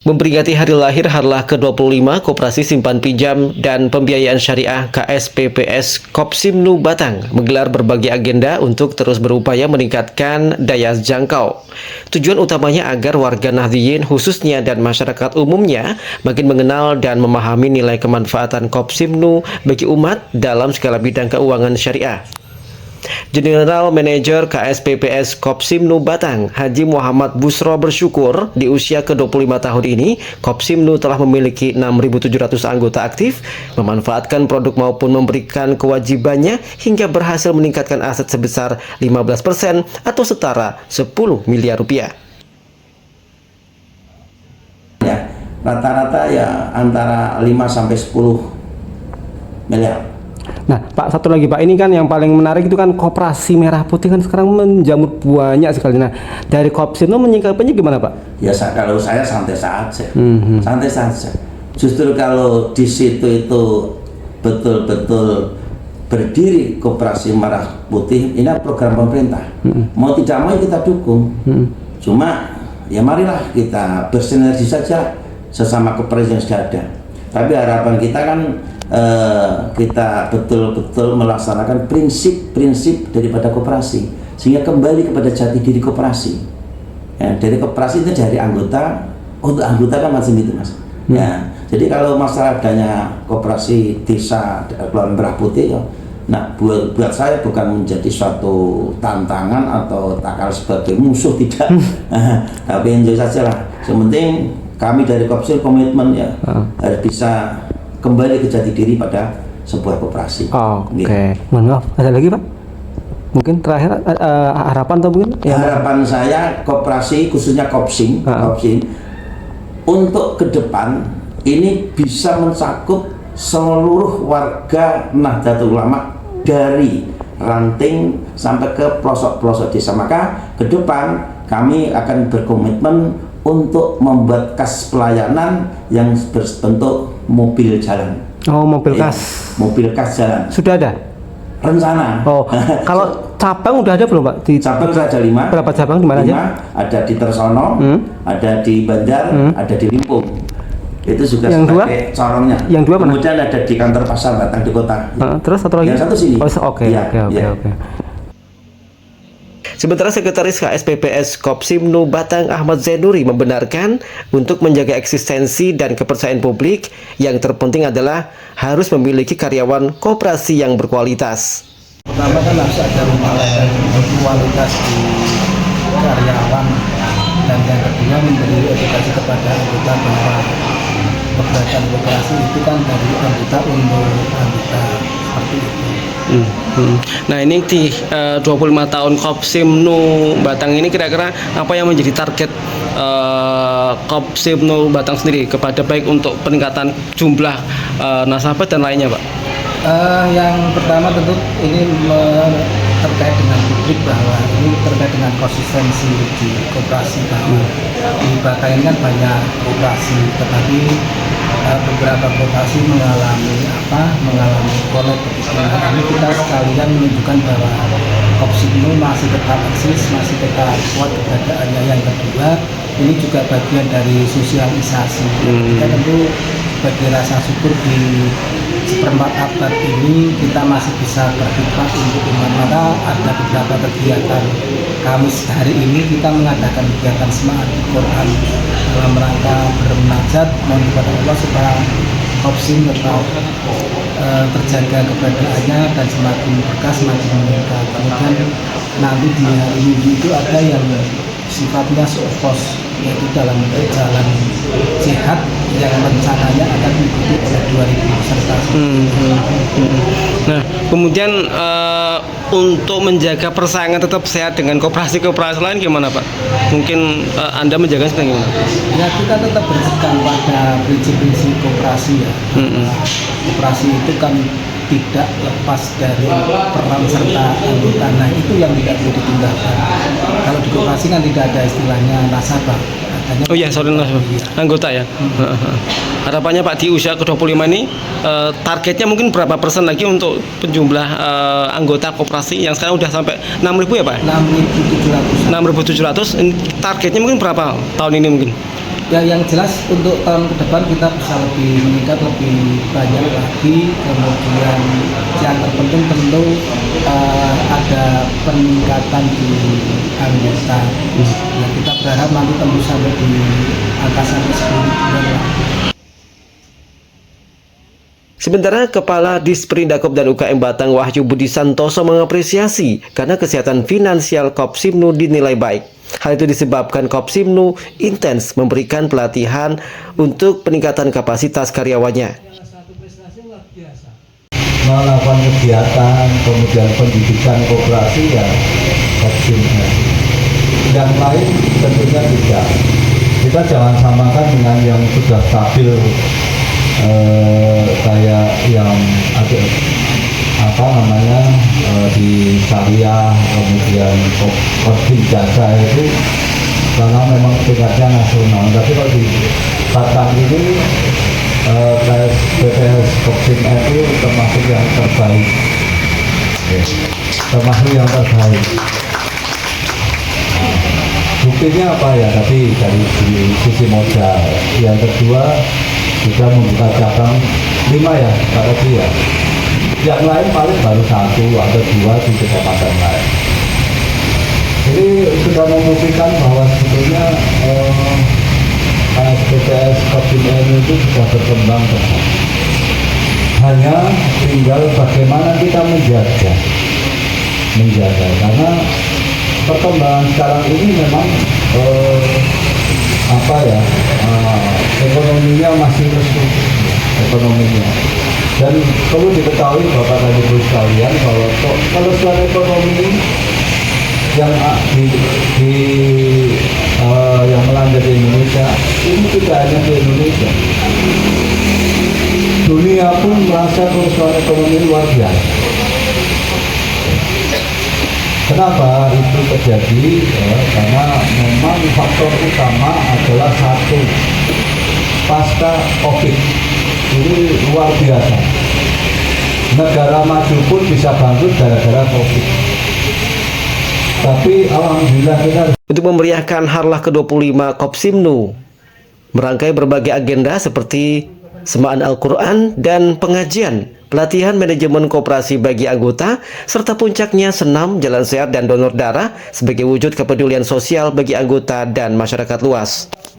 Memperingati hari lahir Harlah ke-25 Koperasi Simpan Pinjam dan Pembiayaan Syariah KSPPS Kopsimnu Batang menggelar berbagai agenda untuk terus berupaya meningkatkan daya jangkau. Tujuan utamanya agar warga Nahdliyin khususnya dan masyarakat umumnya makin mengenal dan memahami nilai kemanfaatan Kopsimnu bagi umat dalam segala bidang keuangan syariah. General Manager KSPPS Kopsimnu Batang, Haji Muhammad Busro bersyukur di usia ke-25 tahun ini, Kopsimnu telah memiliki 6.700 anggota aktif, memanfaatkan produk maupun memberikan kewajibannya hingga berhasil meningkatkan aset sebesar 15% atau setara 10 miliar rupiah. Ya, rata-rata ya antara 5 sampai 10 miliar. Nah, Pak, satu lagi Pak, ini kan yang paling menarik itu kan Koperasi Merah Putih kan sekarang menjamur banyak sekali. Nah, dari Kopsimnu menyikapinya gimana Pak? Ya kalau saya santai saja, santai saja. Justru kalau di situ itu betul-betul berdiri Koperasi Merah Putih, ini program pemerintah. Mau tidak mau kita dukung. Cuma ya marilah kita bersinergi saja sesama koperasi yang sudah ada. Tapi harapan kita kan kita betul-betul melaksanakan prinsip-prinsip daripada koperasi sehingga kembali kepada jati diri koperasi. Ya, dari koperasi itu dari anggota untuk anggota kan macam itu Mas. Ya, jadi kalau masalah adanya koperasi desa Kepulauan Merah Putih ya, nah buat saya bukan menjadi suatu tantangan atau takal sebagai musuh, tidak. Tapi enjoy saja lah. Sementing kami dari Kopsimnu komitmen ya harus bisa kembali ke jati diri pada sebuah koperasi. Oke. Mohon maaf, ada lagi Pak? Mungkin terakhir harapan atau mungkin? Harapan saya koperasi khususnya Kopsim untuk ke depan ini bisa mencakup seluruh warga Nahdlatul Ulama dari ranting sampai ke pelosok-pelosok desa. Maka ke depan kami akan berkomitmen untuk membuat kas pelayanan yang berbentuk mobil jalan. Oh, mobil kas. Mobil kas jalan. Sudah ada? Rencana. Oh, kalau cabang udah ada belum Pak? Cabang sudah ada 5. Berapa cabang di mana aja? Ada di Tersono, ada di Bandar, ada di Limpung. Itu juga yang sebagai corongnya. Yang dua mana? Kemudian ada di kantor pasar Batang di kota. Terus satu lagi? Yang satu sini. Oke. Sementara Sekretaris KSPPS Kopsimnu Batang Ahmad Zainuri membenarkan untuk menjaga eksistensi dan kepercayaan publik yang terpenting adalah harus memiliki karyawan koperasi yang berkualitas. Pertama kan harus ada kualitas di karyawan, dan yang kedua memberi edukasi kepada anggota bahwa keberadaan koperasi itu kan dari anggota untuk anggota, seperti itu. Nah, ini di 25 tahun Kopsimnu Batang ini kira-kira apa yang menjadi target Kopsimnu Batang sendiri kepada baik untuk peningkatan jumlah nasabah dan lainnya Pak? Yang pertama tentu ini terkait dengan publik, bahwa ini terkait dengan konsistensi di koperasi, bahwa di Batang ini kan banyak koperasi, tetapi beberapa koperasi mengalami kolab. Nah, ini kita sekalian menunjukkan bahwa Kopsimnu masih tetap eksis, masih tetap kuat keberadaannya. Yang kedua, ini juga bagian dari sosialisasi. Kita tentu sebagai rasa syukur di seperempat abad ini kita masih bisa berkhidmat untuk umat. Maka ada beberapa kegiatan. Kamis hari ini kita mengadakan kegiatan semangat Al-Quran dalam rangka bermunajat, mohon kepada Allah supaya Kopsimnu tetap terjaga keberadaannya dan semakin berkah, semakin meningkat. Kemudian nanti di hari Minggu itu ada yang sifatnya sukses, yaitu dalam bentuk jalan sehat yang rencananya akan diikuti oleh 2.000 peserta. Nah, kemudian untuk menjaga persaingan tetap sehat dengan koperasi-koperasi lain gimana Pak? Mungkin Anda menjaga seperti gimana? Ya, kita tetap berpegang pada prinsip-prinsip koperasi ya. Koperasi itu kan tidak lepas dari peran serta anggota. Nah, itu yang tidak boleh ditinggalkan. Kalau di koperasi kan tidak ada istilahnya nasabah. Oh iya, anggota ya. Harapannya Pak di usia ke-25 ini targetnya mungkin berapa persen lagi untuk penjumlah anggota koperasi yang sekarang udah sampai 6.000 ya Pak? 6.700. 6.700. Targetnya mungkin berapa tahun ini mungkin? Ya, yang jelas untuk tahun ke depan kita bisa lebih meningkat, lebih banyak lagi. Kemudian yang terpenting tentu ada peningkatan di anggota. Ya, kita berharap nanti tembus sampai di angka sampai 10.000-an lah. Sementara Kepala Disperindakop dan UKM Batang Wahyu Budi Santoso mengapresiasi karena kesehatan finansial Kopsimnu dinilai baik. Hal itu disebabkan Kopsimnu intens memberikan pelatihan untuk peningkatan kapasitas karyawannya. Melakukan kegiatan, kemudian pendidikan koperasi ya Kopsimnu. Yang lain tentunya tidak. Kita jangan samakan dengan yang sudah stabil kayak yang ada di syariah, kemudian kodim jasa itu karena memang tingkatnya nasional. Tapi kalau di Batang ini BPS Kopsim itu termasuk yang terbaik, Buktinya apa ya? Tapi dari sisi modal. Yang kedua sudah membuka cabang 5 ya, kalau dia. Yang lain paling baru 1 atau 2 di kecamatan lain. Jadi sudah membuktikan bahwa sebetulnya BPS Kopsim itu sudah berkembang pesat. Hanya tinggal bagaimana kita menjaga, karena perkembangan sekarang ini memang ekonominya masih lesu, dan perlu diketahui Bapak dan Ibu sekalian bahwa kelestarian ekonomi yang yang melanda di Indonesia ini tidak hanya di Indonesia, dunia pun merasa kelestarian ekonomi luar biasa. Kenapa itu terjadi? Karena memang faktor utama adalah satu, pasca COVID ini luar biasa. Negara maju pun bisa bangkrut gara-gara COVID. Tapi alhamdulillah kita Untuk memeriahkan Harlah ke-25 Kopsimnu, merangkai berbagai agenda seperti semaan Al-Quran dan pengajian, pelatihan manajemen koperasi bagi anggota, serta puncaknya senam, jalan sehat, dan donor darah sebagai wujud kepedulian sosial bagi anggota dan masyarakat luas.